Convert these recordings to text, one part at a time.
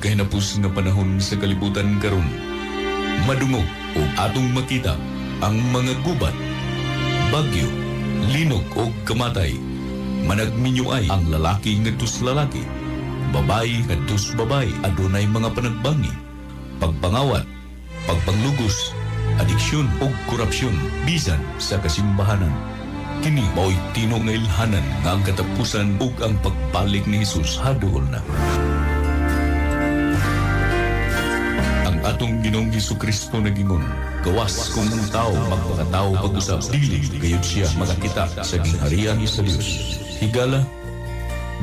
kahinapos nga panahon sa kalibutan karon. Madungog o atong makita ang mga gubat, bagyo, linog o kamatay. Managminyo ay ang lalaki ngadtos lalaki, babae ngadtos babae, adunay mga panagbangi, pagpangawat, pagpanglugos, adiksyon o korupsyon bisan sa kasimbahanan. Kini mao'y tino nga ilhanan nga ang katapusan ug ang pagbalik ni Jesus haduol na. Ang atong Ginoong Hesukristo nagingon, gawas kung ang tao magpakatao pag-usap, dili gayud siya magakita sa gingharian sa Dios. Higala,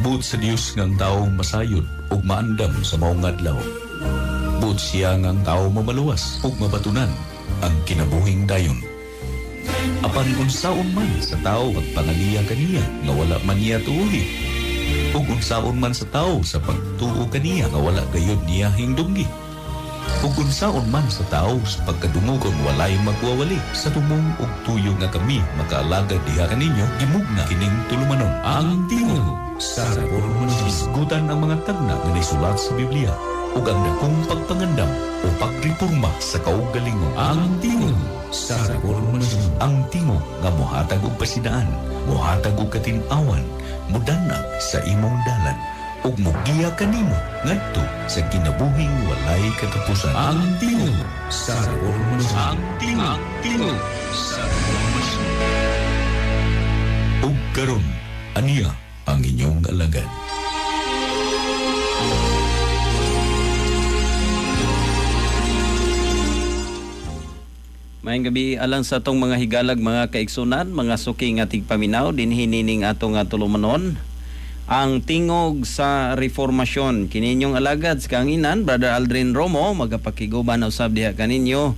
buot sa Dios nga ang tao masayod ug maandam sa maong adlaw. Buot siya nga ang tao mamaluwas ug mabatunan ang kinabuhing dayon. Apan unsaon man sa tao magpangaliya kaniya nga wala man niya tuuhi, ug unsaon man sa tao sa pagtuo kaniya nga wala gayud niya hingdunggi, ug unsaon man sa tao sa pagkadungugon walay magwawali, sa tumong ug tuyo nga kami makaalagad diha kaninyo, gimugna kining tulumanon ang tingog sa reformasyon. Isgutan ang mga tagna nga naisulat sa Biblia ug ang dakong pagpangandam o pagreporma sa kaugalingon. Ang tingog sa reformasyon. Ang tingog nga mohatag og pasidaan, mohatag og katin-awan, modanag sa imong dalan ug mogiya kanimo ngadto sa kinabuhing walay katapusan. Ang tingog sa reformasyon. Ang tingog sa reformasyon. Ug karon aniya ang inyong alagad. Maayong gabi alang sa atong mga higalag, mga kaigsunan, mga suki nga tigpaminaw din hinining atong tulumanon. Ang tingog sa reformasyon kininyong alagad sa kanginan Brother Aldrin Romo magapakiguban na usab diha kaninyo.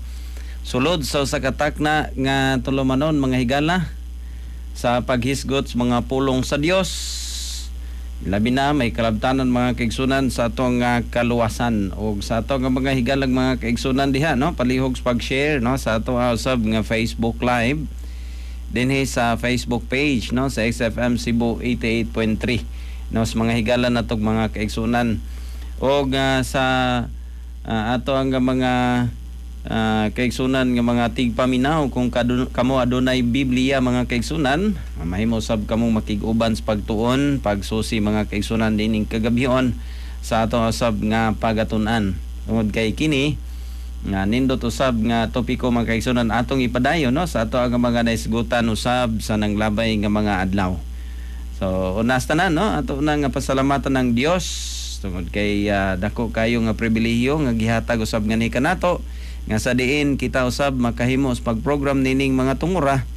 Sulod sa usa ka takna nga tulumanon mga higala sa paghisgot sa mga pulong sa Dios. Labi na may kalabtanan mga kaigsunan sa atong kaluwasan o sa atong mga higalag mga kaigsunan diha, no, palihog sa pag-share, no, sa atong usab nga Facebook Live dinhi sa Facebook page, no, sa XFM Cebu 88.3, no, sa mga higala natong mga kaigsunan o sa ato ang mga kaigsunan nga mga tigpaminaw kung kamo adunay Biblia mga kaigsunan, mahimo sab kamo makig-uban sa pagtuon pagsusi mga kaigsunan dining kagabihon sa ato usab nga pagatun-an. Tungod kay kini nga nindot usab nga topiko mga kaigsunan atong ipadayon, no, sa ato ang mga naisgutan usab sa nanglabay nga mga adlaw. So unas tanan, no, ato na nga pasalamatan ng Dios tungod kay dako kayo nga pribilehiyo nga gihatag usab nga ni kanato nga sa diin kita usab makahimo sa pagprogram nining mga tungura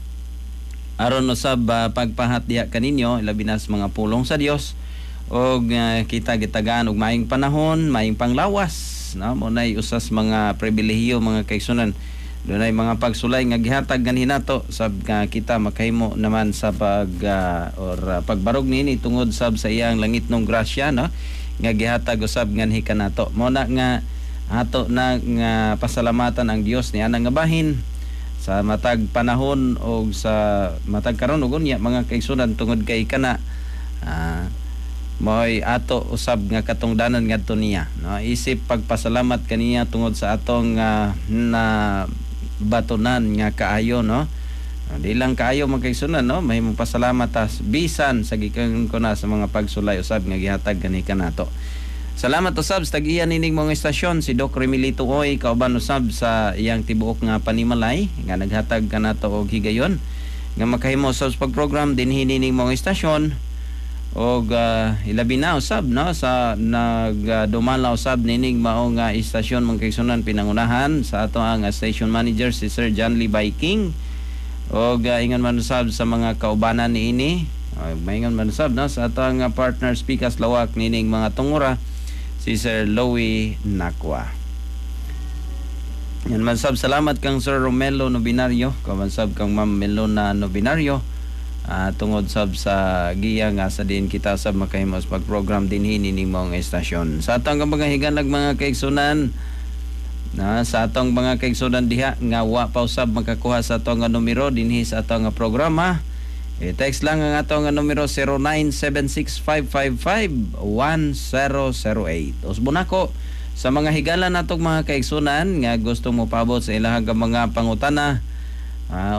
aron usab pagpahat diha kaninyo labi na sa mga pulong sa Dios og kita gitagaan og maayong panahon, maayong panglawas, no, mo nay usas mga pribilehiyo mga kaigsunan. Dunay mga pagsulay nga gihatag ganhi nato sab kita makahimo naman sa pagbarog nini tungod sab sa iyang langitnong grasya, no, nga gihatag usab nganhi kanato. Mo na nga ato na nga pasalamatan ang Dios niya nga bahin sa matag panahon o sa matag karon ug unya mga kaigsunan tungod kay kana moy ato usab nga katungdanan ngadto niya, no, isip pagpasalamat kaniya tungod sa atong na batunan nga kaayo, no, di lang kaayo mga kaigsunan, no, mahimong pasalamat tas bisan sa gikan ko na sa mga pagsulay usab nga gihatag kani kanato. Salamat usab sa tag-iya nining mga estasyon si Doc Remilito Oy kauban usab sa iyang tibuok nga panimalay nga naghatag kanato og higayon nga makahimo sa pagprogram dinhi nining mga estasyon og ilabi na usab, no, sa nagdumala usab nining mao nga estasyon mga kaigsunan pinangunahan sa ato ang station manager si Sir John Lee Viking og ingon man usab sa mga kaubanan niini maingon man usab, no, sa ato ang partner speakers lawak nining mga tungura si Sir Louie Nakwa. Yan man sab salamat kang Sir Romelo Nobinario, kaman sab kang Ma'am Melona Nobinario tungod sab sa giya nga sa din kita sab makahimos pagprogram dinhi nining mga estasyon. Sa atong mga higanag mga kaigsunan na sa atong mga kaigsunan diha nga wa pa usab makakuha sa atong numero dinhi sa atong programa, text lang ang atong numero 0976-555-1008. Usbon ako Sa mga higala natong mga kaigsunan nga gusto mo paabot sa ilahang mga pangutana,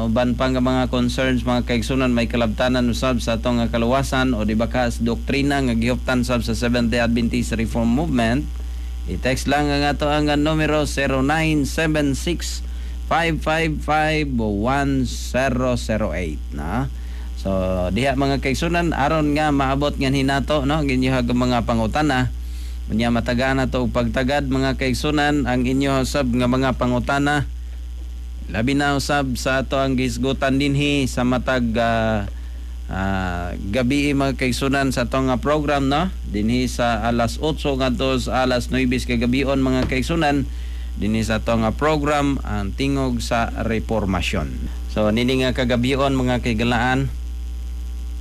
uban pa nga mga concerns mga kaigsunan may kalabtanan usab sa atong nga kaluwasan o di ba ka doktrina nga gihuptan sab sa Seventh-day Adventist Reform Movement, i-text lang ang ato ang numero 0976-555-1008 na. So diha mga kaigsunan aron nga maabot nga hinato no ginyuhag mga pangutana. Unya matagaan na to pagtagad mga kaigsunan ang inyo usab nga mga pangutana. Labi na usab sa ato ang gisgutan dinhi sa matag gabi mga kaigsunan sa atong program no dinhi sa alas 8 ngadto sa alas 9 kagabion mga kaigsunan dinhi sa atong program ang tingog sa reformasyon. So nini nga kagabion mga kaigalaan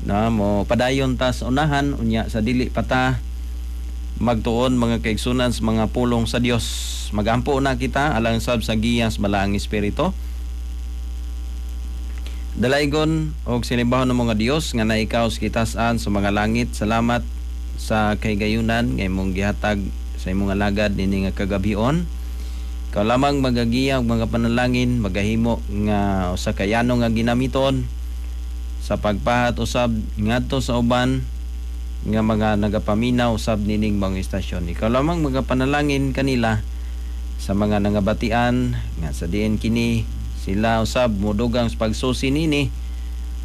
na mo padayon ta sa unahan unya sa dili pata magtuon mga kaigsunan sa mga pulong sa Dios. Magampo na kita alang sab sa giyas balaang espiritu. Dalaygon og sinibahon ng mga Dios nga naikaw sa kitas-an sa mga langit. Salamat sa kaygayunan nga imong gihatag sa imong alagad nini nga kagabion. Ikaw lamang magagiya og mga panalangin magahimo nga usa ka yano nga ginamiton sa pagpahat usab ngadto sa uban nga mga nagapaminaw usab nining mga istasyon. Ikaw lamang magapanalangin kanila sa mga nangabatian nga sa diin kini sila usab mudugang sa pagsusi nini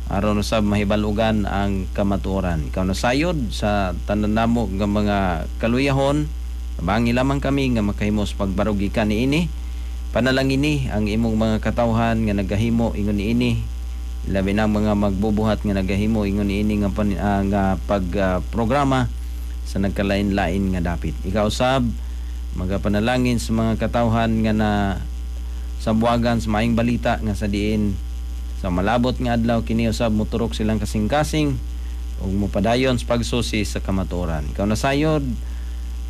aron usab mahibalugan ang kamatuoran. Ikaw nasayod sa tanan namo nga mga kaluyahon. Bangi lamang kami nga makahimo sa pagbarog gikan niini. Panalangin ni ang imong mga katawhan nga nagahimo ingon niini. Labi na mga magbubuhat nga nagahimo ingon niini nga pagprograma sa nagkalain-lain nga dapit. Ikaw sab magapanalangin sa mga katawhan nga na sa buwagan sa maayong balita nga sa diin sa malabot nga adlaw kini usab moturok silang kasing-kasing ug mopadayon sa pagsusi sa kamatuoran. Ikaw nasayod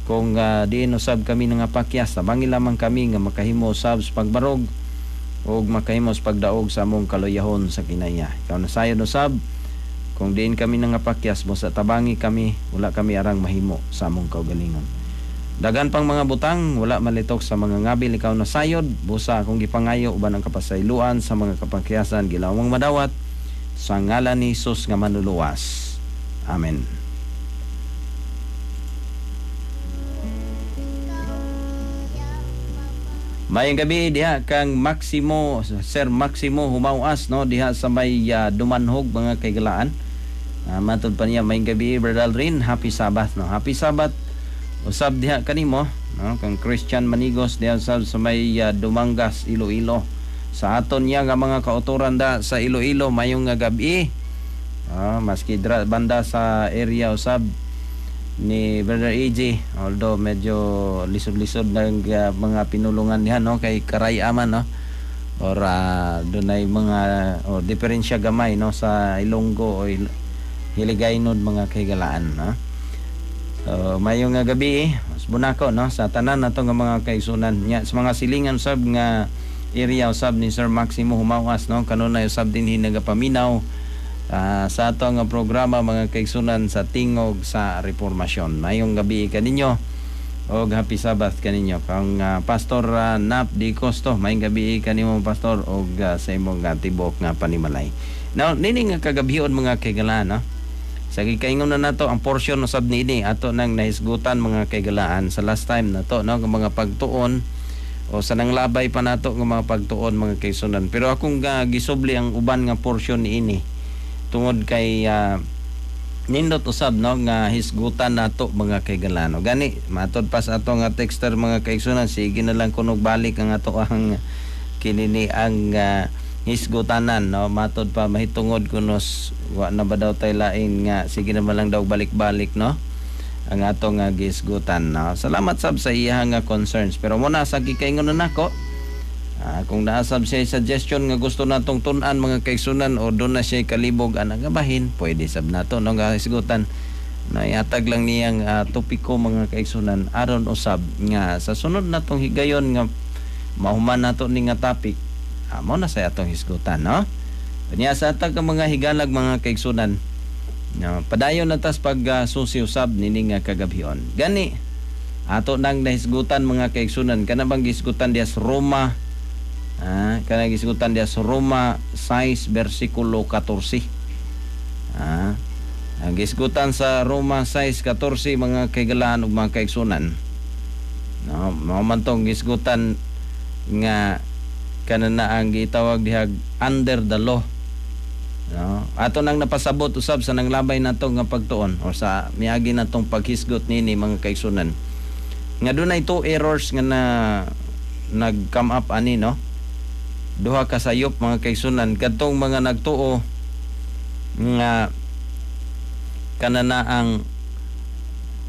kung diin usab kami nga pakyas tabangi lamang kami nga makahimo usab sa pagbarog ug makahimo sa pagdaog sa among kaluyahon sa kinaya. Ikaw nasayod usab kung diin kami nga pakyas mo sa tabangi kami wala kami arang mahimo sa among kaugalingon. Dagan pang mga butang wala malitok sa mga ngabil. Ikaw nasayod busa akong gipangayo uban ang kapasayloan sa mga kapakyasan gilawang madawat sa ngalan ni Hesus nga manuluwas. Amen. Mayong gabi diha kang Maximo, Sir Maximo Humawas no diha sa may Dumanhog mga kaigalaan. Matod pa niya mayong gabi Brother Alrin, happy Sabbath no. Happy Sabbath usab diha kanimo no kang Christian Manigos diha sa may Dumangas Iloilo. Sa aton niya nga mga kauturan da sa Iloilo mayong nga gabi. Maski banda sa area usab ni Brother AJ although medyo lisod-lisod ng mga pinulungan niya no kay Karayaman no or dunay mga diferensya gamay no sa Ilonggo o Hiligaynon mga kaigalaan no. So mayong gabi mas bunako no sa tanan nato nga mga kaigsunan nya sa mga silingan usab nga area usab ni Sir Maximo Humawas no kanunay usab din hinagapaminaw sa ato nga programa mga kaigsunan sa tingog sa reformasyon. Mayong gabi kaninyo og happy Sabbath kaninyo kang Pastor Nap Di Costo. Mayong gabi kanimo Pastor og sa imong tibok nga panimalay. Now nini nga kagabion mga kaigalaan no. Sa gikaingon na nato ang portion usab niini ato nang nahisgutan mga kaigalaan sa last time nato no nga mga pagtuon o sa nanglabay pa nato nga mga pagtuon mga kaigsunan. Pero akong gisubli ang uban nga portion niini tungod kay nindot usab no nga hisgutan nato mga kaigalano gani matod pa sa ato nga texter mga kaigsunan sige na lang kunog balik ang ato ang kinini ang hisgutanan no matod pa mahitungod kunos wa na ba daw tay lain nga sige na lang daw balik-balik no ang ato nga gisgutan no. Salamat sab sa iyang nga concerns pero muna sa gikaingon na nako kung naasab siya suggestion nga gusto natong tun-an mga kaigsunan o doon na siya kalibog ang gabahin pwede sab nato no nga hisgutan na ihatag lang niyang topiko mga kaigsunan aron usab nga sa sunod natong higayon nga mahuman nato ni nga topic mo na sa atong hisgutan no. Kanya sa atag mga higalag mga kaigsunan padayon na tas pag susi usab nini nga kagabhion gani Ato nang nahisgutan mga kaigsunan, kana bang gisgutan diya sa Roma, kana gisgutan diya sa Roma 6 versikulo 14. Ang gisgutan sa Roma 6:14 mga kaigalaan ug mga kaigsunan. No, mao man tong gisgutan nga kana na ang gitawag dihag under the law. No, ato nang napasabot usab sa nanglabay nato nga pagtuon o sa miagi natong paghisgot nini mga kaigsunan. Nga dunay two errors nga nag-come up ani, no? Duha ka sayop mga kaigsunan kadtong mga nagtuo nga kanana ang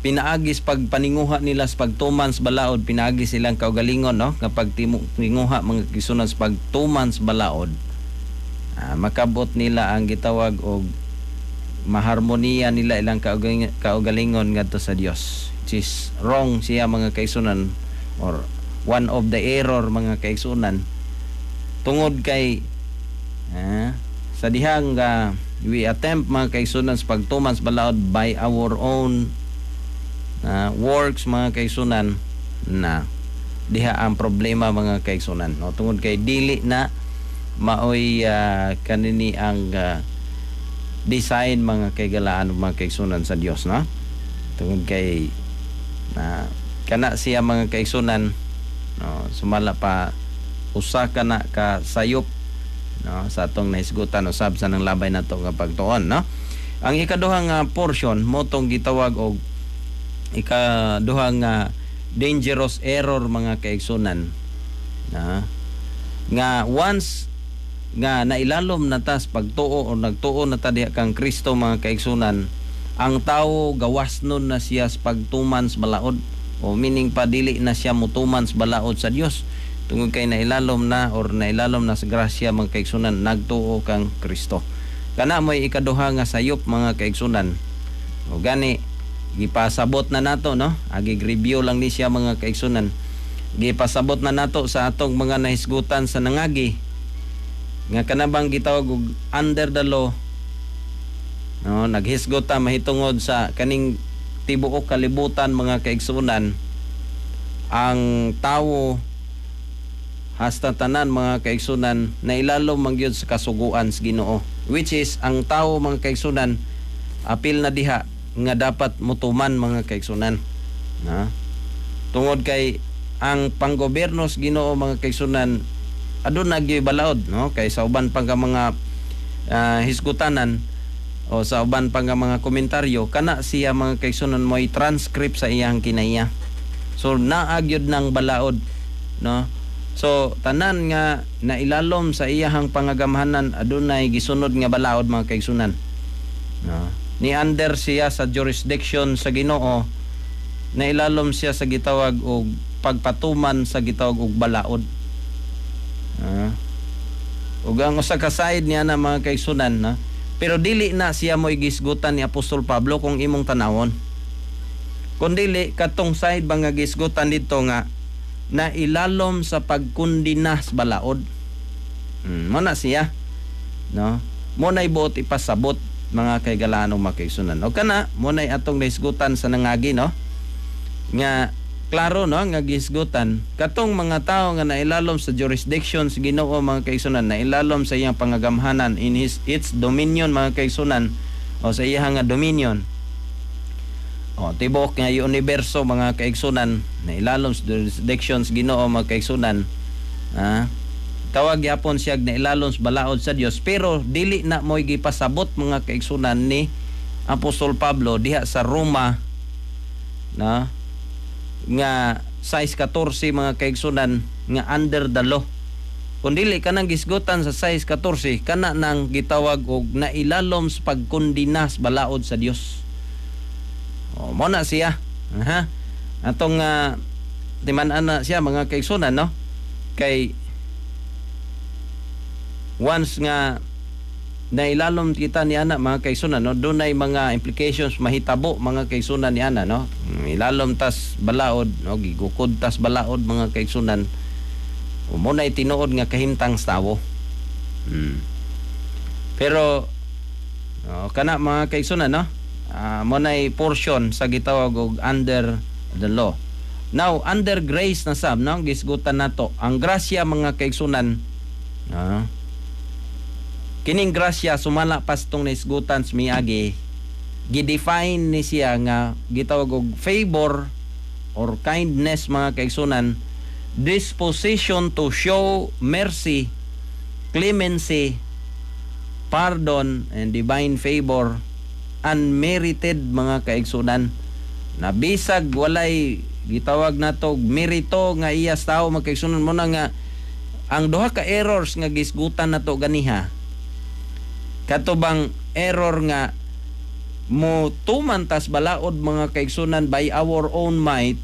pinaagis pagpaninguha nila sa pagtuman sa balaod, pinaagis silang kaugalingon, no? Kapag tinguha mga kaigsunan sa pagtuman sa balaod, makabot nila ang gitawag og maharmoniya nila ilang kaugalingon ngadto sa Dios, which is wrong siya mga kaigsunan, or one of the error mga kaigsunan, tungod kay sa dihang we attempt mga kaigsunan sa pagtuman sa balaod by our own works mga kaigsunan, na diha ang problema mga kaigsunan, no? Tungod kay dili na maoy kanini ang design mga kaigalaan mga kaigsunan sa Dios, no? Tungod kay kana siya mga kaigsunan, no, sumala pa usa ka na ka sayop, no, sa atong nahisgutan usab sa nang labay nato nga pagtuon, no? Ang ikaduhang portion mo tong gitawag og ikaduhang dangerous error mga kaigsunan, nga once nga nailalom na tas pagtuo o nagtuo na ta diha kang Kristo mga kaigsunan, ang tawo gawas nun na siya sa pagtuman sa balaod, o meaning pa dili na siya mutuman sa balaod sa Dios tungod kay nailalom na sa grasya mga kaigsunan, nagtuo kang Kristo. Kana mo'y ikaduha nga sayop mga kaigsunan, o gani gipasabot na nato, no? Agi review lang ni siya mga kaigsunan. Gipasabot na nato sa atong mga nahisgutan sa nangagi nga kanabang gitawag og under the law, no? Naghisgot ta mahitungod sa kaning tibuok kalibutan mga kaigsunan, ang tawo hasta tanan mga kaigsunan na ilalom mangyud sa kasuguan sa Ginoo, which is ang tawo mga kaigsunan apil na diha nga dapat mutuman mga kaigsunan, tungod kay ang panggobyerno sa Ginoo mga kaigsunan adun nagybalaod, no? Kay sa uban pang mga hisgutanan o sa uban pang mga komentaryo, kana siya mga kaigsunan mo'y transcript sa iyang kinaiya, so naagyod ng balaod, no? So tanan nga nailalom sa iyahang pangagamhanan adunay gisunod nga balaod mga kaigsunan, no? Ni under siya sa jurisdiction sa Ginoo, nailalom siya sa gitawag og pagpatuman sa gitawag og balaod. Ug ang usa ka side niya na mga kaigsunan, na pero dili na siya mo'y gisgutan ni Apostol Pablo kung imong tanawon, kundili katong side mga gisgutan dito nga na ilalom sa pagkundina sa balaod. Mo na siya, no? Mo nay buot ipasabot mga kaigalaan mga kaigsunan. O kana mo nay atong nahisgutan sa nangagi, no? Nga klaro, no, nga gisgutan katong mga tao nga nailalom sa jurisdiction sa Ginoo mga kaigsunan, nailalom sa iyang pangagamhanan in its dominion mga kaigsunan, o sa iyang nga dominion, o tibok nga universo mga kaigsunan, nailalom sa jurisdiction sa Ginoo mga kaigsunan, tawag yapon siya nailalom sa balaod sa Dios, pero dili na mo'y gipasabot mga kaigsunan ni Apostol Pablo diha sa Roma, na nga 6:14 mga kaigsunan nga under the law. Kung dili ka nang gisgutan sa 6:14, kana nang gitawag og nailalom sa pagkundina sa balaod sa Dios. O mo na siya, atong timan-an na siya mga kaigsunan, no? Kay once nga nailalom kita ni ana mga kaigsunan, no, dunay mga implications mahitabo mga kaigsunan ni ana, no? Ilalom tas balaod, no, gigukod tas balaod mga kaigsunan, mo nay tinuod nga kahimtang sa tawo. Pero kana mga kaigsunan, no, mo nay portion sa gitawag og under the law. Now, under grace na sab, no? Gisgutan nato. Ang grasya mga kaigsunan, kining grasya sumala pas tong naisgutan sa miagi, gidefine ni siya nga gitawag og favor or kindness mga kaigsunan, disposition to show mercy, clemency, pardon, and divine favor, unmerited mga kaigsunan, na bisag walay gitawag nato merito nga iyas tao mga kaigsunan mo na nga ang duha ka errors nga gisgutan nato ganiha katubang error nga mo tumantas balaod mga kaigsunan by our own might,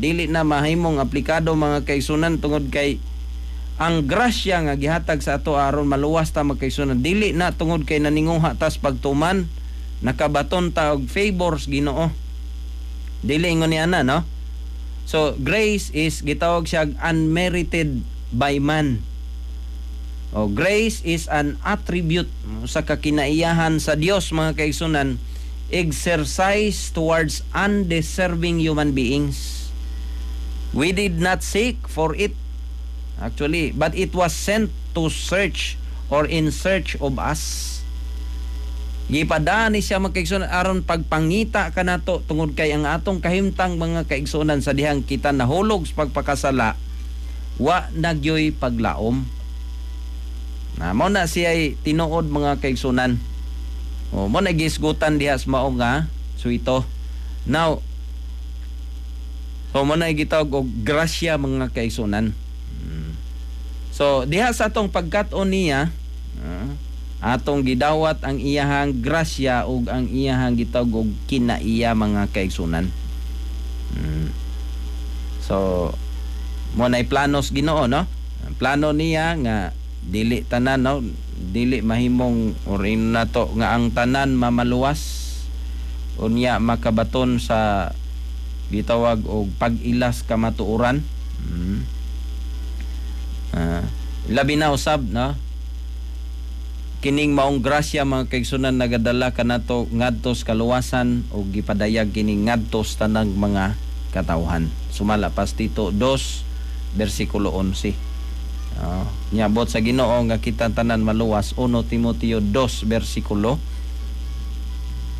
dili na mahimong aplikado mga kaigsunan tungod kay ang grasya nga gihatag sa ato aron maluwas ta mga kaigsunan, dili na tungod kay naninguha tas pagtuman nakabaton ta og favors Ginoo, dili ingon niya na, no? So grace is gitawag siya unmerited by man. Grace is an attribute sa kakinaiyahan sa Dios mga kaigsunan, exercise towards undeserving human beings. We did not seek for it actually, but it was sent to search or in search of us. Gipadaan ni siya mga kaigsunan aron pagpangita ka nato tungod kay ang atong kahimtang mga kaigsunan sa dihang kita nahulog sa pagpakasala, wa nagyoy paglaom. Na mo na siya tinuod mga kaigsunan. Mo na gisgutan diha sa mao nga suito. Now, mo na gitawag og grasya mga kaigsunan. So diha sa atong pagkat-on niya, atong gidawat ang iyahang grasya ug ang iyahang gitawag og kinaiya mga kaigsunan. So mo na planos Ginoo, no? Ang plano niya nga dili tanan, no? Dili mahimong orin nato nga ang tanan mamaluwas unya makabaton sa gitawag og pag-ilas kamatuoran. Labi na usab, no? Kining maong grasya mga kaigsunan nagadala kanato ngadtos kaluwasan o gipadayag kining ngadtos tanang mga katawhan. Sumala pas Tito 2 bersikulo 11. Niabot sa Ginoo nga kita tanan maluwas 1 Timoteo 2 bersikulo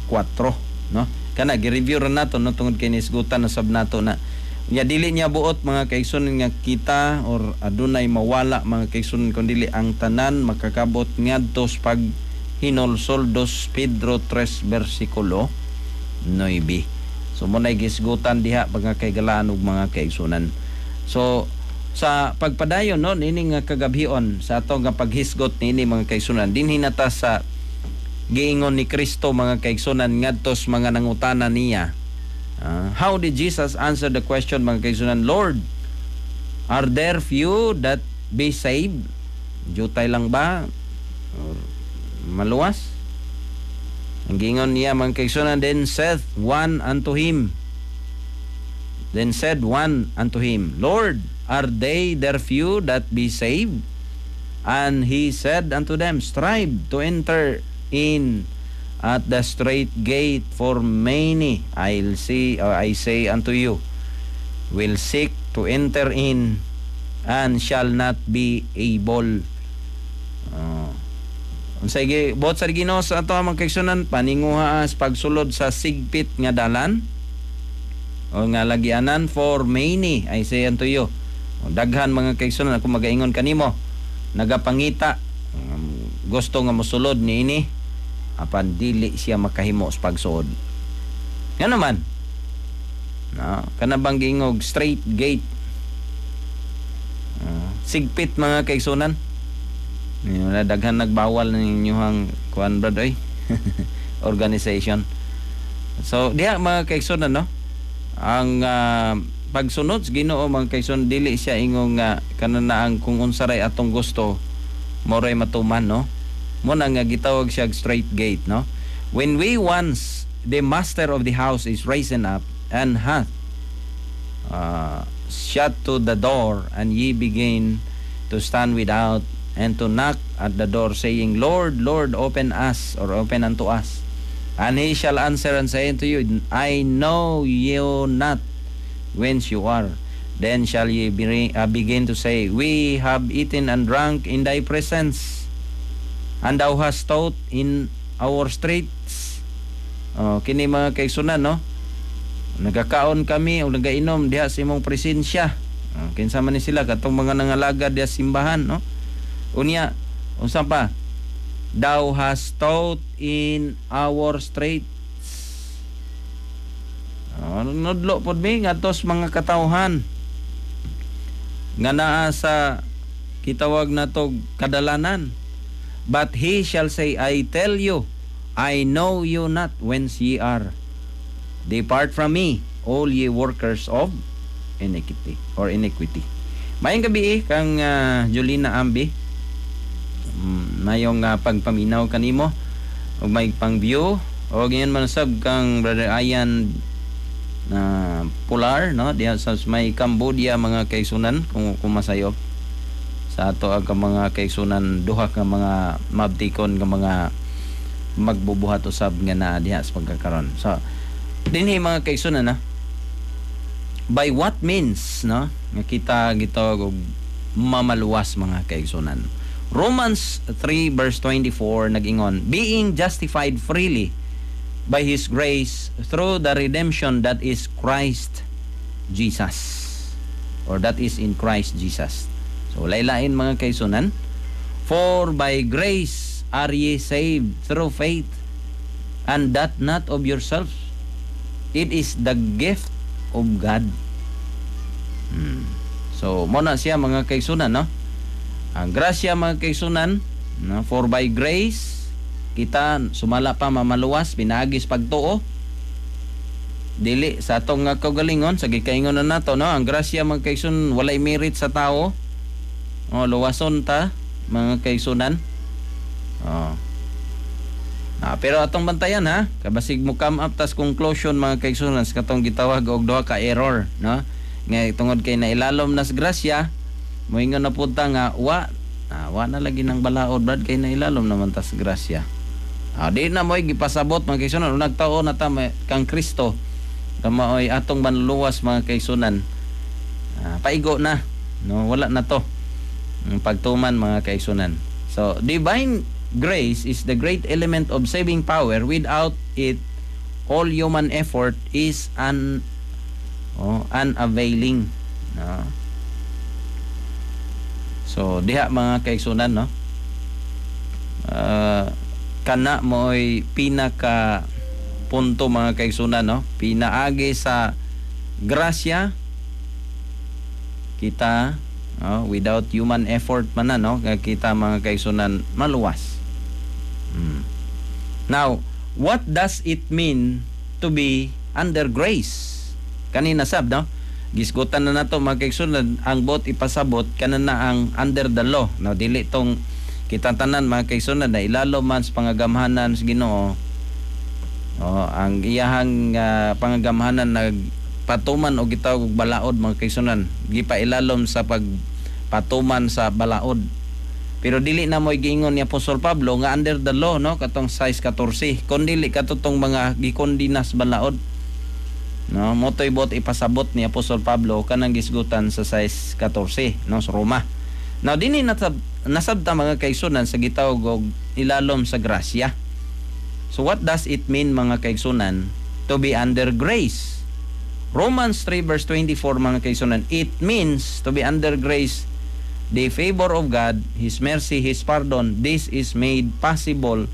4, no? Kana gi-review ra nato no tungod kay nisgutan na sab nato na nya dili niya buot mga kaigsunan nga kita or adunay mawala mga kaigsunan kun dili ang tanan makakabot ngadtos pag hinulsol 2 Pedro 3 bersikulo 9. So mo nay gisgutan diha mga kaigalaan ug mga kaigsunan. So sa pagpadayon no nini nga kagabhion sa ato nga paghisgot nini mga kaigsunan dinhi nata sa giingon ni Kristo mga kaigsunan ngadtos mga nangutana niya. How did Jesus answer the question mga kaigsunan? Lord, are there few that be saved? Jutay lang ba? Or maluwas? Ang gingon niya mga kaigsunan, then said one unto him, Lord, are they there few that be saved? And he said unto them, strive to enter in at the straight gate, for many I say unto you will seek to enter in and shall not be able. Unsay bot sa Ginoo sa ato mga kaigsunan, paninguha sa pagsulod sa sigpit nga dalan o nga lagianan, for many I say unto you. Daghan mga kaigsunan ako magaingon kanimo nagapangita gusto nga mosulod niini apan dili siya makahimo sa pagsuod. Nga naman, no? Kanabang gingog straight gate, sigpit mga kaigsunan. Daghan nagbawal ninyong kuan brad oy organization. So diha mga kaigsunan, no? Ang pagsunod sa Ginoo mga kaigsunan dili siya ingong kananaang kung unsaray atong gusto moray matuman, no? Muna nga gitawag siya straight gate, no? When we once the master of the house is risen up and hath shut to the door, and ye begin to stand without and to knock at the door, saying, Lord, Lord, open us, or open unto us. And he shall answer and say unto you, I know you not. whence you are. Then shall ye begin to say, We have eaten and drunk in thy presence, and thou hast taught in our streets. Kini mga kaigsunan, no? Nagkakaon kami o nagainom diha sa imong presensya. Kinsa man ni sila katong mga nangalagad diha sa simbahan, no? Unya, unsa pa? Thou hast taught in our streets. Nudlo pod mi ngadtos mga katawhan nga naa sa kitawag natog kadalanan. But he shall say, I tell you, I know you not whence ye are. Depart from me, all ye workers of iniquity or iniquity. Mayong gabi kang Julina Ambi. Mayong pagpaminaw kanimo ug may pang-view o ganyan man sab kang Brother Ayan na Pular, no, diha sa may Cambodia mga kaigsunan kung masayop sa ato ang mga kaigsunan duha ka mga mabtikon nga mga magbubuhat usab nga na diha sa pagkakaron. So dinhi mga kaigsunan, na by what means, no, nga kita gitawag og mamaluwas mga kaigsunan. Romans 3 verse 24 nag-ingon, being justified freely by His grace through the redemption that is Christ Jesus, or that is in Christ Jesus. So laylain mga kaigsunan, for by grace are ye saved through faith, and that not of yourselves, it is the gift of God. So mo na siya mga kaigsunan, no? Ang grasya mga kaigsunan, no? For by grace kita sumala pa mamaluwas pinagis pagtuo dili sa atong nga kaugalingon sa gikaingon na nato, no? Ang grasya mga kaigsunan walay merit sa tao. Luwason ta mga kaigsunan. Pero atong bantayan, ha, kabasig mo come up tas conclusion mga kaigsunan sa katong gitawag og duha ka error, no? Nga tungod kay nailalom nas grasya, moingon na punta nga wa na lagi ng balaod brad kay nailalom naman tas grasya. Di na mo'y gipasabot mga kaigsunan, nagtao na ta kang Kristo, kamaoy atong manluwas mga kaigsunan. Paigo na, no, wala na to ang pagtuman mga kaigsunan. So divine grace is the great element of saving power. Without it, all human effort is unavailing, no? So diha mga kaigsunan, no, kana mo'y pinaka punto mga kaigsunan, no, pinaagi sa grasya kita, without human effort man na, no, kita mga kaigsunan maluwas. Now, what does it mean to be under grace? Kanina sab, no, gisgutan na nato mga kaigsunan, ang bot ipasabot kanana ang under the law. Now dili tong kita tanan mga kaigsunan na ilalo man sa pangagamhanan sa Ginoo. Ang iyahang pangagamhanan nagpatuman o gitawag og balaod mga kaigsunan, gipailalom sa pagpatuman sa balaod. Pero dili na mo'y giingon ni Apostol Pablo nga under the law, no, katong 6:14, kun dili katutong mga gikondinas balaod, no, motoy bot ipasabot ni Apostol Pablo kanang gisgutan sa 6:14, no, sa Roma. Now dinhi nasabta mga kaigsunan sa gitawag og ilalom sa grasya. So what does it mean mga kaigsunan to be under grace? Romans 3 verse 24 mga kaigsunan, it means to be under grace, the favor of God, His mercy, His pardon. This is made possible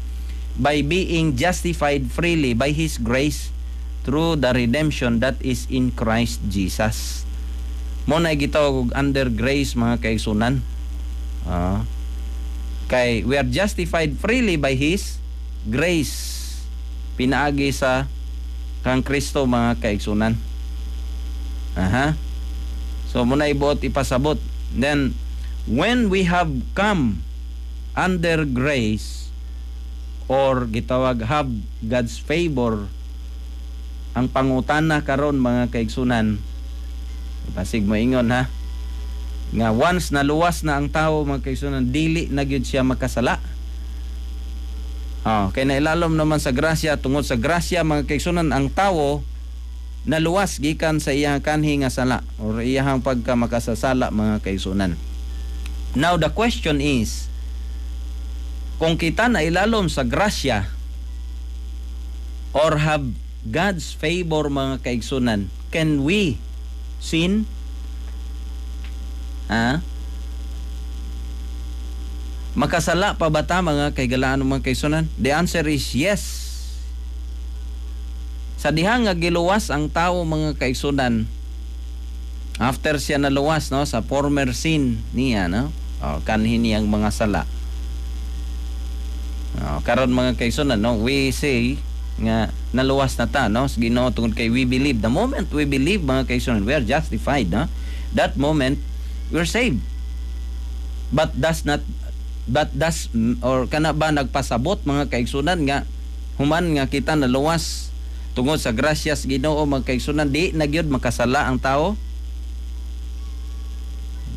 by being justified freely by His grace through the redemption that is in Christ Jesus. Mo na gitawag og under grace mga kaigsunan. Kay we are justified freely by His grace, pinaagi sa kang Kristo mga kaigsunan. So muna ibot ipasabot. Then when we have come under grace, or gitawag have God's favor, ang pangutana karon mga kaigsunan, basig mo ingon, ha, nga once naluwas na ang tao mga kaigsunan, dili na gyud siya makasala. Kay nailalom naman sa grasya, tungod sa grasya mga kaigsunan ang tao naluwas gikan sa iyang kanhi nga sala or iyang pagka makasasala mga kaigsunan. Now the question is, kung kita na ilalom sa grasya or have God's favor mga kaigsunan, can we sin? Makasala pa ba ta mga kaigalaan mga kaigsunan? The answer is yes. Sa diha nga giluwas ang tao mga kaigsunan, after siya naluwas no sa former sin niya no, kanhi niyang mga sala. Karon mga kaigsunan no, we say nga naluwas na ta no sa Ginoo tungod kay we believe. The moment we believe mga kaigsunan, we are justified no. That moment we're saved. But kana ba nagpasabot mga kaigsunan nga human nga kita naluwas tungod sa grasyas Ginoo mga kaigsunan, di na gyud makasala ang tao?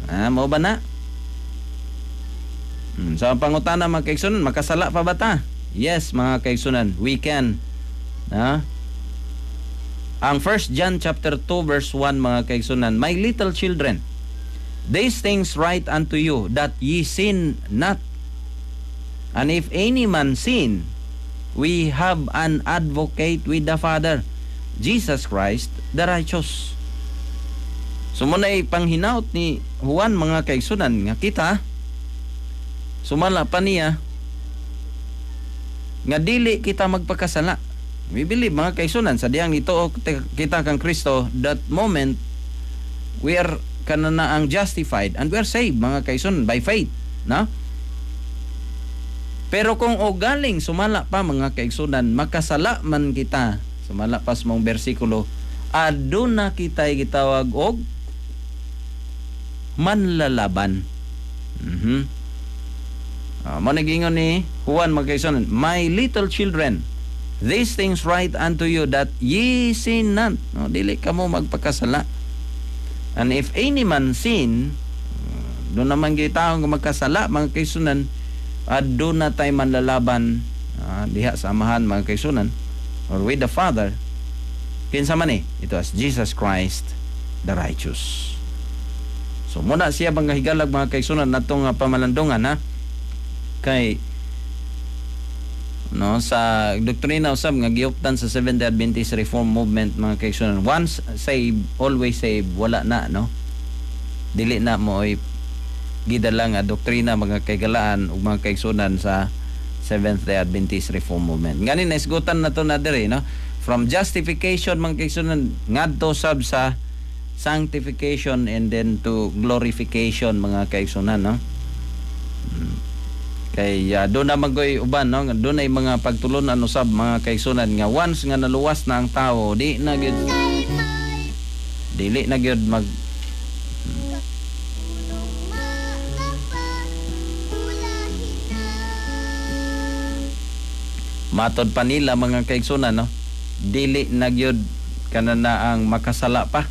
Mao ba na? Sa pangutana mga kaigsunan, makasala pa ba ta? Yes mga kaigsunan, we can. Ang 1 John chapter 2 verse 1 mga kaigsunan, my little children, these things write unto you, that ye sin not. And if any man sin, we have an advocate with the Father, Jesus Christ the righteous. So muna'y panghinaut ni Juan mga kaigsunan nga kita sumala pa niya nga dili kita magpakasala. We believe mga kaigsunan sa diyang ito kita kang Kristo, that moment we are kanana ang justified and we are saved mga kaigsunan by faith, no? Pero kung galing sumala pa mga kaigsunan, makasala man kita, sumala pa sa mong bersikulo, aduna kita'y gitawag og manlalaban. Managingon ni Juan mga kaigsunan, my little children, these things write unto you, that ye sin not. No, dili ka mo magpakasala. And if any man sin, doon naman gitaong magkasala mga kaigsunan, doon na tayo manlalaban diha sa amahan mga kaigsunan or with the Father. Kinsa man ito as Jesus Christ the righteous. So muna siya bang higalag mga kaigsunan natong pamalandungan kay no sa doktrina usab nga giuptan sa Seventh-day Adventist Reform Movement mga kaigsunan, once saved always saved, wala na no, dili na mo gidala nga doktrina mga kaigalaan ug mga kaigsunan sa Seventh-day Adventist Reform Movement. Ngani naisgutan na to na diri no, from justification mga kaigsunan ngadto sab sa sanctification and then to glorification mga kaigsunan no. Kay doon na magoy uban no, doon ay mga pagtulunan usab mga kaigsunan nga once nga naluwas na ang tao, dili na gyud mag matod pa nila mga kaigsunan no, dili na gyud kanana ang makasala pa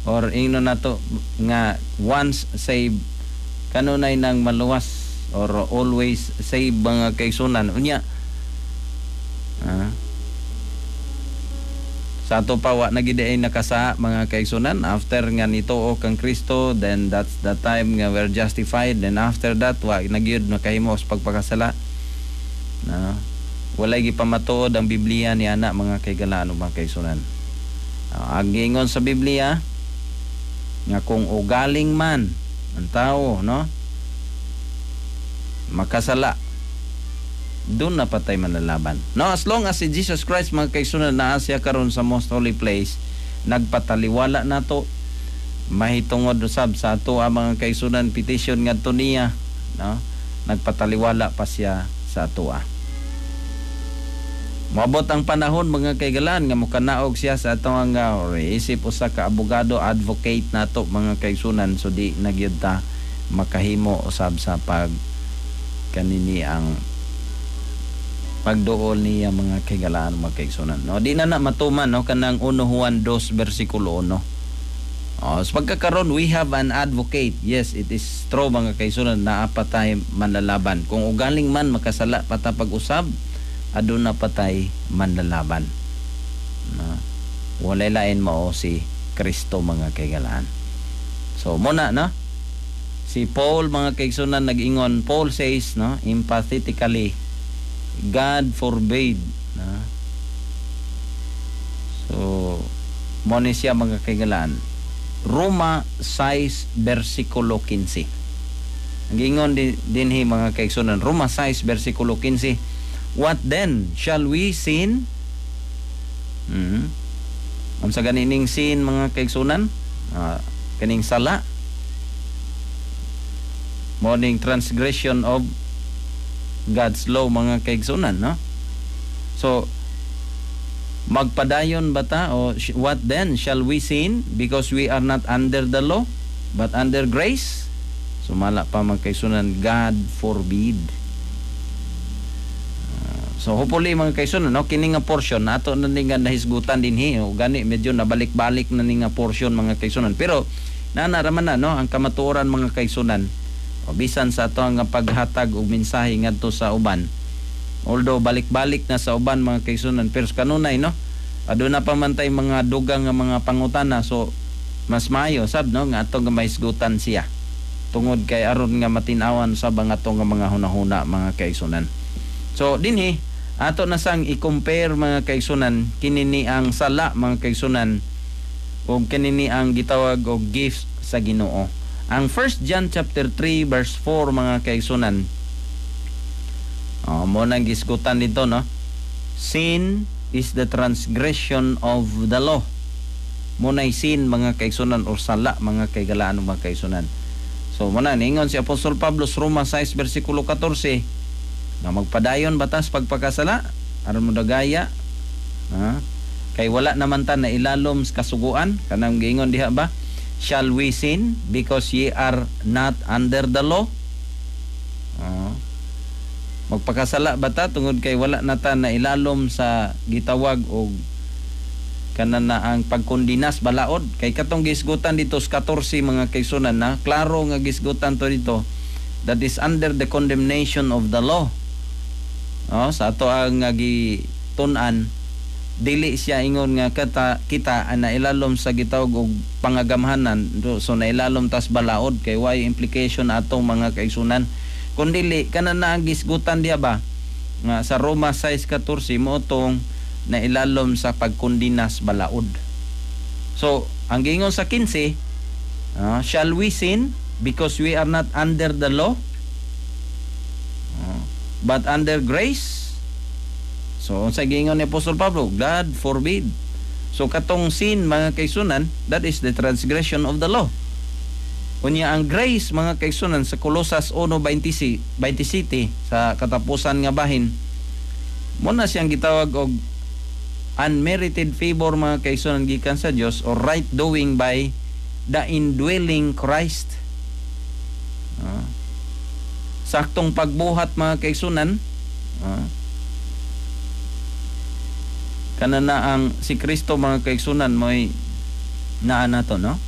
or ingno nato nga once saved kanunay nang maluwas or always saved mga kaigsunan. Unya sa ato pa wa na gid ay nakasa mga kaigsunan after nga nituo kang Kristo, then that's the time nga we're justified, then after that wa na gyud nakahimo sa pagpakasala no. Walay gipamatuod ang Biblia ni ana mga kaigalaan ug mga kaigsunan. Ang gingon sa Biblia nga kung ugaling man ang tao no makasala, doon na patay manlalaban. No, as long as si Jesus Christ mga kaigsunan naa siya karon sa most holy place, nagpataliwala nato, mahitungod usab sa ato ang mga kaigsunan petition ngadto niya, no? Nagpataliwala pa siya sa ato. Moabot ang panahon mga kaigalan nga mokanaog siya sa atong isip usa ka abogado, advocate nato mga kaigsunan, so di nagyud ta makahimo usab sa pag kanini ang pagduol niya mga kaigalaan mga kaigsunan no. Di na matuman no kanang 1 Juan 2 bersikulo 1. Sa pagkakaroon we have an advocate. Yes, it is true mga kaigsunan na patay manlalaban. Kung ugaling man makasala pata pag-usab, aduna patay manlalaban no. walay lain mao si Kristo mga kaigalaan. So muna no, si Paul mga kaigsunan nag-ingon, Paul says no, emphatically, God forbade no. So mo ni siya mga kaigalaan. Roma 6 versikulo 15. Nag-ingon dinhi mga kaigsunan, Roma 6 versikulo 15. What then? Shall we sin? Ang sa ganining sin mga kaigsunan, kaning sala, morning transgression of God's law mga kaigsunan, no? So magpadayon ba ta, o what then? Shall we sin because we are not under the law but under grace? Sumala pa mga kaigsunan, God forbid. So hopefully mga kaigsunan, no, kini nga portion nato na nga nahisgutan dinhi, o gani medyo nabalik-balik na ni nga portion mga kaigsunan, pero nanaraman na no ang kamatuoran mga kaigsunan, o bisan sa ato nga paghatag og mensahe ngadto sa uban, although balik-balik na sa uban mga kaigsunan, pero kanunay no aduna pa man tay mga dugang nga mga pangutana, so mas maayo sab no nga ato nga mahisgutan siya tungod kay aron nga matinawan sa ato nga mga hunahuna mga kaigsunan. So dinhi ato na sang i-compare mga kaigsunan kinini ang sala mga kaigsunan ug kinini ang gitawag og gifts sa Ginoo. Ang 1 John chapter 3 verse 4 mga kaigsunan, mo nang gisgutan dito no, sin is the transgression of the law. Mo nay sin mga kaigsunan o sala mga kaigalaan mga kaigsunan. So mo na ningon si Apostol Pablo sa Roma 6 versikulo 14 nga magpadayon batas pagpakasala aron mo dagaya, kay wala naman ta na ilalom sa kasuguan, kanang giingon diha ba, shall we sin because ye are not under the law? Magpakasala ba ta tungod kay wala na ta na ilalom sa gitawag og kanan na ang pagkondinas balaod? Kay katong gisgutan dito sa 14 mga kaigsunan na klaro nga gisgutan to dito, that is under the condemnation of the law. Sa ato ang gitun-an, dili siya ingon nga kita na ilalom sa gitawag og pangagamhanan, so na ilalom tas balaod kay way implication atong mga kaigsunan, kundili kanan na ang gisgutan diya ba nga sa Roma 6:14 mo tong na ilalom sa pagkondinas balaod. So ang gingon sa 15, shall we sin because we are not under the law but under grace? So sa gingon ni Apostol Pablo, God forbid. So katong sin mga kaigsunan, that is the transgression of the law. Unya ang grace mga kaigsunan sa Colosas 1:27 sa katapusan nga bahin, mo na siyang gitawag og unmerited favor mga kaigsunan gikan sa Dios, or right doing by the indwelling Christ. Saktong pagbuhat mga kaigsunan, kana na ang si Kristo mga kaigsunan mo'y naa nato no.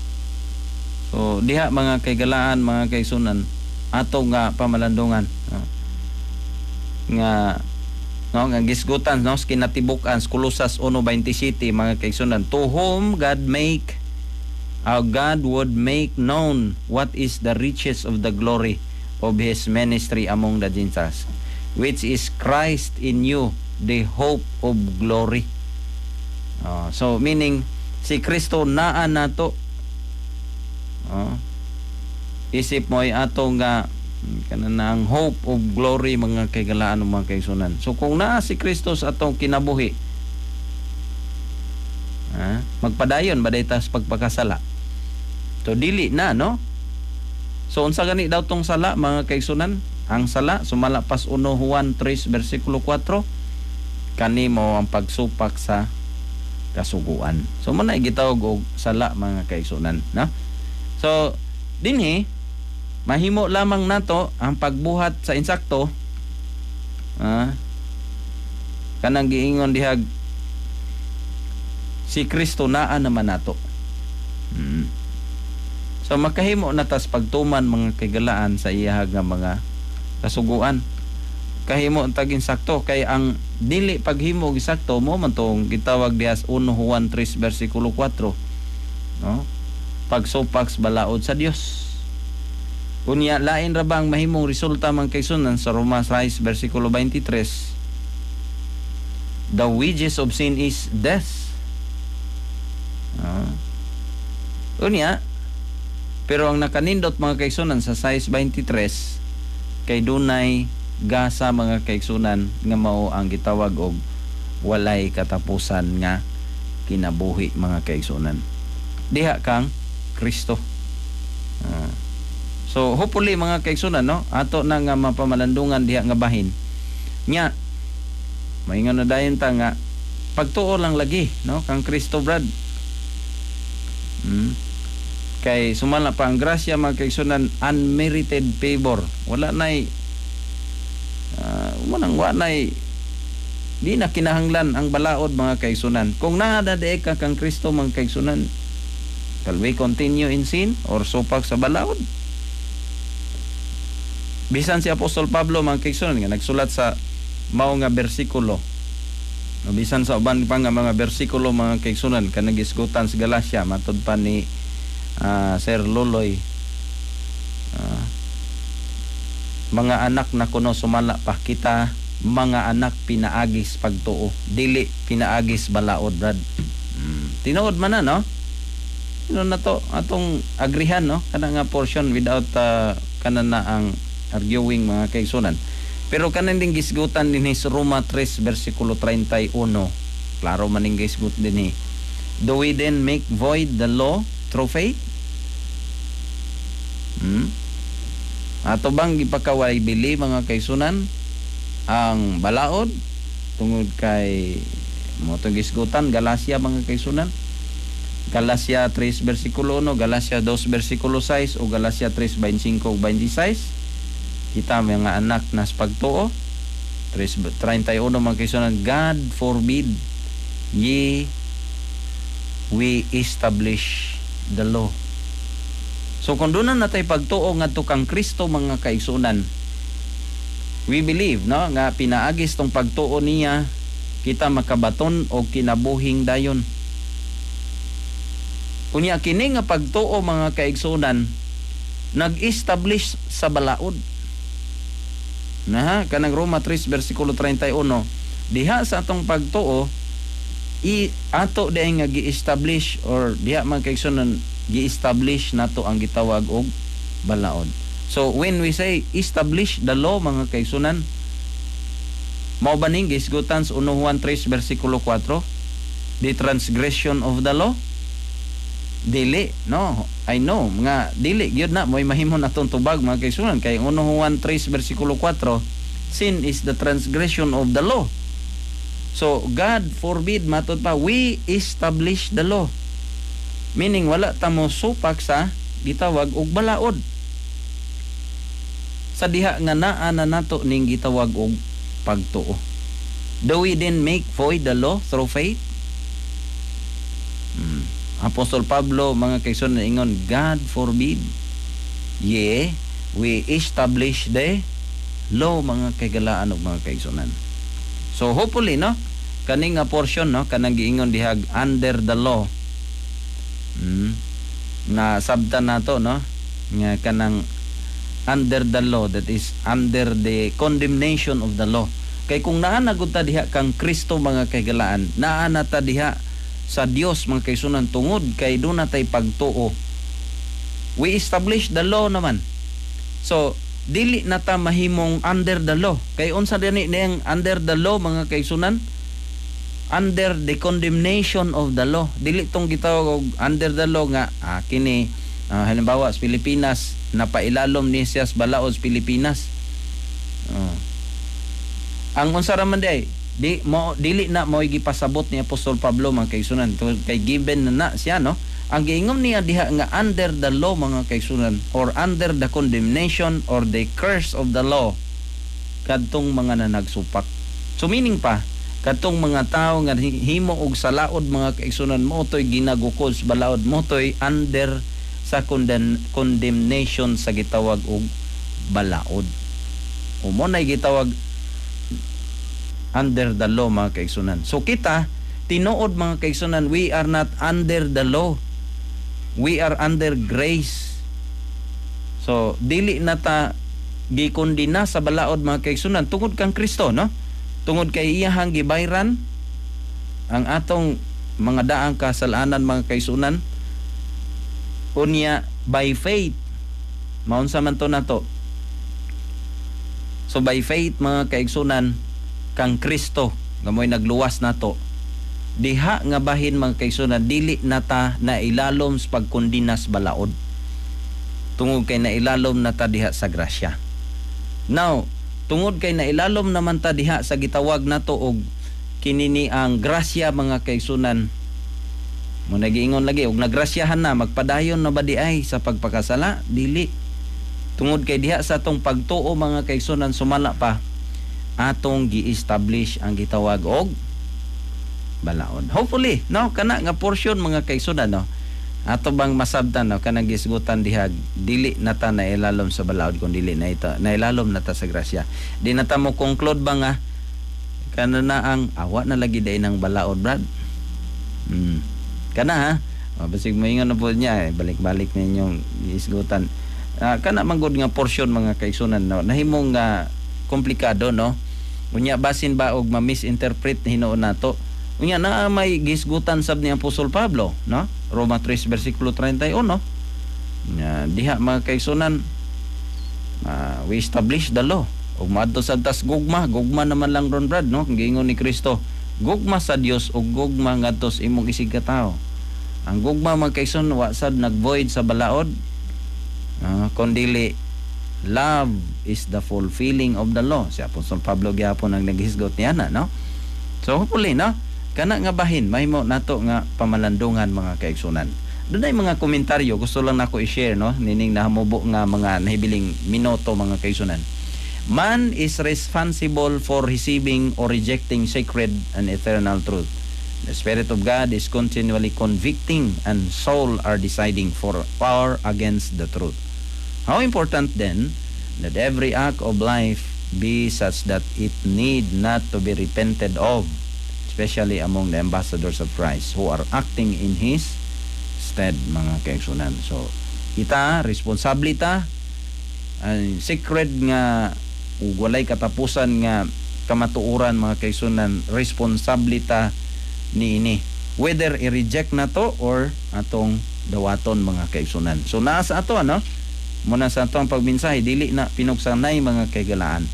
So diha mga kaigalaan mga kaigsunan ato nga pamalandungan nga no nga gisgutan no kinatibuk-an sa Colosas 1:27 mga kaigsunan, to whom God would make known what is the riches of the glory of His ministry among the Gentiles, which is Christ in you, the hope of glory. So meaning si Kristo naa nato, isip mo ay ato nga kanang hope of glory mga kaigalaan mga kaigsunan. So kung naa si Kristo sa atong kinabuhi, magpadayon ba dayta sa pagpakasala? So dili na no. So unsa gani daw tong sala mga kaigsunan? Ang sala sumalapas 1 Juan 3 versikulo 4, kanimo ang pagsupak sa kasuguan. So mo na gitawag og sala mga kaigsunan, no? So dinhi mahimo lamang nato ang pagbuhat sa insakto, kanang giingon dihag si Kristo naa naman nato. So makahimo na tas pagtuman mga kaigalaan sa iyahag nga mga kasuguan. kahimo taging sakto kay ang dili paghimo og sakto mo man tong gitawag dihas 1 Juan 3 bersikulo 4, no? Pagsupak sa balaod sa Dios. Unya lain ra bang mahimong resulta man kay sunan sa Roma 6 bersikulo 23. The wages of sin is death. Unya, pero ang nakanindot mga kaigsunan sa 6:23 kay dunay gasa mga kaigsunan nga mao ang gitawag og walay katapusan nga kinabuhi mga kaigsunan. Diha kang Kristo. So hopefully mga kaigsunan, no, ato na nga mapamalandungan diha nga bahin. Nya maingon na dayon ta nga pagtuo lang lagi, no, kang Kristo brad. Kay sumala pa ang grasya mga kaigsunan, unmerited favor. Wala nay wanay di na kinahanglan ang balaod mga kaigsunan. Kung naadadae ka kang Kristo mga kaigsunan, shall we continue in sin or supak sa balaod? Bisan si Apostol Pablo mga kaigsunan nga nagsulat sa mao nga bersikulo, bisan sa uban pa nga mga bersikulo mga kaigsunan kanang gisgutan sa Galacia matud pa ni Sir Loloy, mga anak na kuno sumala pa kita, mga anak pinaagis pagtuo, dili pinaagis balaod brad. Tinuod man na, no? Sino na to atong agrihan, no, kana nga portion without kana na ang arguing mga kaigsunan. Pero kanan ding gisgutan din sa Roma 3 bersikulo 31, klaro man ning gisgut din do we then make void the law through faith? Ato bang gipakaway bili mga kaigsunan ang balaod tungod kay mo tong gisgutan Galacia mga kaigsunan, Galacia 3 bersikulo 1, Galacia 2 bersikulo 6 o Galacia 3:25 ug 26. Kita mga anak nas pagtuo 3:31 mga kaigsunan, God forbid ye we establish the law. So kung doon na natay pagtuo ngadto kang Kristo mga kaigsunan, we believe, no, nga pinaagis tong pagtuo niya kita makabaton og kinabuhing dayon. Unya kini nga pagtuo mga kaigsunan nag-establish sa balaod. Na kanang Roma 3 bersikulo 31, diha sa atong pagtuo ato diay nga gi-establish or diha man kaigsunan gi-establish nato ang gitawag og balaod. So when we say establish the law mga kaigsunan, mao ba ning gisgutan sa 1 Juan 3 bersikulo 4, the transgression of the law? Dili, no, I know nga dili gyud na moy mahimo natong tubag mga kaigsunan kay 1 Juan 3 bersikulo 4, sin is the transgression of the law. So God forbid matud pa we establish the law, meaning wala ta mo supak sa gitawag og balaod sa diha nga naa na nato ning gitawag og pagtuo. Do we then make void the law through faith? Apostol Pablo mga kaigsunan ingon, God forbid ye we establish the law mga kaigalaan og mga kaigsunan. So hopefully, no, kaning nga portion, no, kanang giingon dihag under the law, na sabtan nato, no, nga kanang under the law, that is under the condemnation of the law. Kay kung naa na gud ta diha kang Kristo mga kaigalaan, naa na ta diha sa Dios mga kaigsunan tungod kay doon natay pagtuo. We establish the law naman. So dili na ta mahimong under the law. Kay unsa dinhi niyang under the law mga kaigsunan? Under the condemnation of the law. Dili tong gitawag og under the law nga kini halimbawa sa Pilipinas napailalom ni siya sa balaod sa Pilipinas. Ang unsa ra man day dili na mo gipasabot ni Apostol Pablo mga kaigsunan kay given na siya, no. Ang giingon niya diha nga under the law mga kaigsunan or under the condemnation or the curse of the law kadtong mga nanagsupak. So meaning pa kadtong mga tawo nga himo og salaod mga kaigsunan mo toy ginagukod sa balaod, mo toy under sa condemnation sa gitawag og balaod. O mo nay gitawag under the law, mga kaigsunan. So kita, tinuod mga kaigsunan, we are not under the law. We are under grace. So, dili na ta gikondina sa balaod mga kaigsunan tungod kang Kristo, no? Tungod kay iyahang gibayran ang atong mga daang kasalanan mga kaigsunan. Unya by faith. Maunsa man to nato. So by faith mga kaigsunan kang Kristo nga mo'y nagluwas nato. Diha nga bahin mga kaigsunan, dili nata na ilalom sa pagkondinas balaod. Tungod kay na ilalom nata diha sa grasya. Now, tungod kay na ilalom naman ta diha sa gitawag nato og kinini ang grasya mga kaigsunan. Mo nagiingon lagi og nagrasyahan na, magpadayon na ba di ay sa pagpakasala? Dili. Tungod kay diha sa atong pagtuo mga kaigsunan, sumala pa atong gi-establish ang gitawag og balaod. Hopefully, no, kana nga portion mga kaigsunan, no, ato bang masabtan, no, kanang gisgutan dihag dili nata na ilalom sa balaod kun dili na ito na ilalom nata sa grasya. Di nata mo conclude ba nga kana na ang awa na lagi day ng balaod, brad. Kana ha, basig moingon na po niya, balik-balik na inyong gisgutan. Kana manggod nga portion mga kaigsunan, no, nahimong komplikado, no. Unya basin ba og ma-misinterpret hinuon nato. Unya na may gisgutan sab ni Apostol Pablo, no? Roma 3 versikulo 31. Diha mga kaigsunan, we establish the law. Ug maadto sa tas gugma naman lang ron, brad, no? Giingon ni Kristo, gugma sa Dios ug gugma ngadto sa imong isig ka tawo. Ang gugma mga kaigsunan wa sad nagvoid sa balaod. Kundili love is the fulfilling of the law. Si Apostol Pablo gyapon ang naghisgot niya na, no? So hopefully, no, kana nga bahin mahimo nato nga pamalandungan mga kaigsunan. Dunay mga komentaryo gusto lang nako i-share, no, nining nahamubo nga mga nahibiling minuto mga kaigsunan. Man is responsible for receiving or rejecting sacred and eternal truth. The Spirit of God is continually convicting and soul are deciding for or against the truth. How important then that every act of life be such that it need not to be repented of, especially among the ambassadors of Christ who are acting in His stead mga kaigsunan. So, kita, responsable ta, sacred nga, walay katapusan nga kamatuuran mga kaigsunan, responsable ta ni ini. Whether i-reject na to or atong dawaton mga kaigsunan. So, naasa ato, ano? Muna sa atong pagminsahe, dili na pinugsanay mga kaigalaan.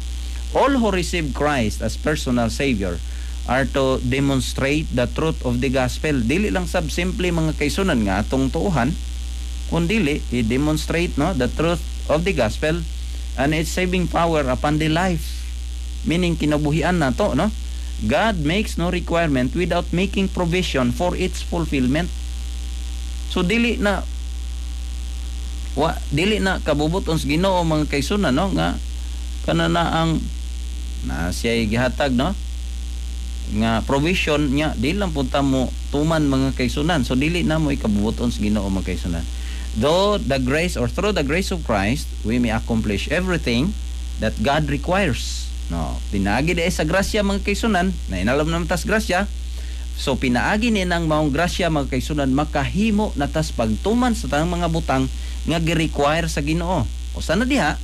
All who receive Christ as personal Savior are to demonstrate the truth of the gospel. Dili lang sab simple mga kaigsunan nga atong tuuhan, kundili i-demonstrate, no, the truth of the gospel and its saving power upon the life. Meaning kinabuhian na to, no? God makes no requirement without making provision for its fulfillment. So dili na kabubuton sa Ginoo mga kaigsunan, no, nga kana na ang na siya gihatag, no, nga provision niya, dili lang punta mo tuman mga kaigsunan. So dili na mo ikabubuton sa Ginoo mga kaigsunan. Through the grace of Christ, we may accomplish everything that God requires. No, pinaagi di sa grasya mga kaigsunan, na inalam naman tas grasya. So pinaagi ni nang maong grasya mga kaigsunan, makahimo natas pagtuman sa tanang mga butang nga gi-require sa Ginoo. O sana diha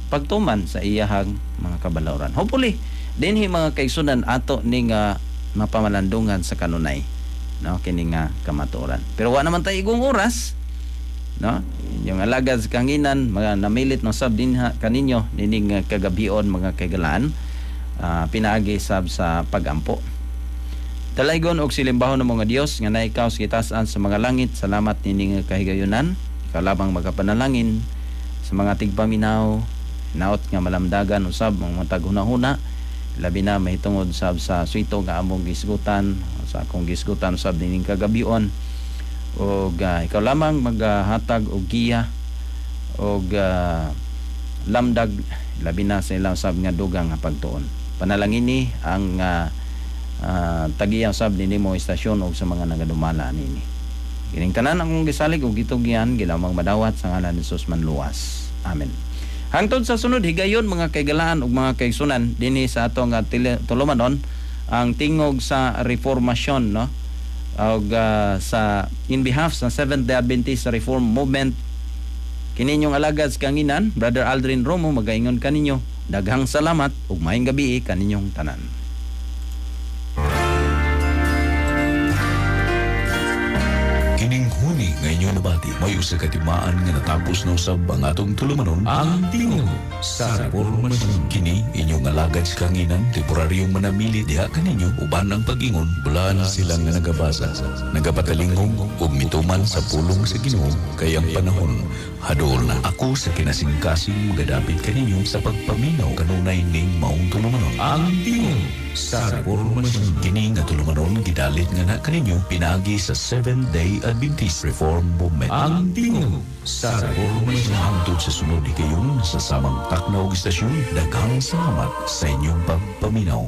pagtuman sa iyahang mga kabalawran. Hopefully dinhi mga kaigsunan ato ning mapamalandungan sa kanunay, no, kini nga kamatuoran. Pero wa naman tay igong oras, no, yung alagad sa kanginan mga namilit no sab dinha kaninyo nining kagabion mga kaigalaan, pinaagi sab sa pagampo. Dalaygon og silimbahon ng mga Dios nga naikaw sa gitaas-an sa mga langit. Salamat nining kahigayunan. Ikaw labang magapanalangin sa mga tigpaminaw, naot nga malamdagan usab mga taghuna-huna, labi na mahitungod sab sa suito nga among gisgutan, sa akong gisgutan usab nining kagabion. Og ikaw lamang maghatag og giya og lamdag labi na sa ilang sab nga dugang nga pagtuon. Panalangin ni ang tagiya sab dinhi mo istasyon og sa mga nagadumala nini. Kining tanan akong gisalig og gitugyan gilamang madawat sa ngalan ni Jesus manluwas. Amen. Hangtod sa sunod higayon mga kaigalaan ug mga kaigsunan dinhi sa atong tulumanon ang tingog sa reformasyon, no? Og sa in behalf sa Seventh-day Adventist Reform Movement kininyong alagad sa kanginan, Brother Aldrin Romo, magaingon kaninyo daghang salamat ug maayong gabi kaninyong tanan. Kining huni nga inyo nabati, may usa ka timaan nga natapos na usab ang atong tulumanon ang tingog sa reformasyon. Kini inyong alagad sa kanginan, temporaryong manamili diha kaninyo uban ang pag-ingon, bulan silang nga nagabasa, nagapatalingog ug mituman sa pulong sa Ginoo kay ang panahon hadol na. Ako sa kinasingkasing magadapit kaninyo sa pagpaminaw kanunay ning maong tulumanon ang tingog sa reformasyon. Kini nga tulumanon gidalit nga na kaninyo pinagi sa Seventh-day Adventist Reform Movement ang tingog sa reformasyon. Hangtod sa sunod hikayon sa samang takna og istasyon, daghang salamat sa inyong pagpaminaw.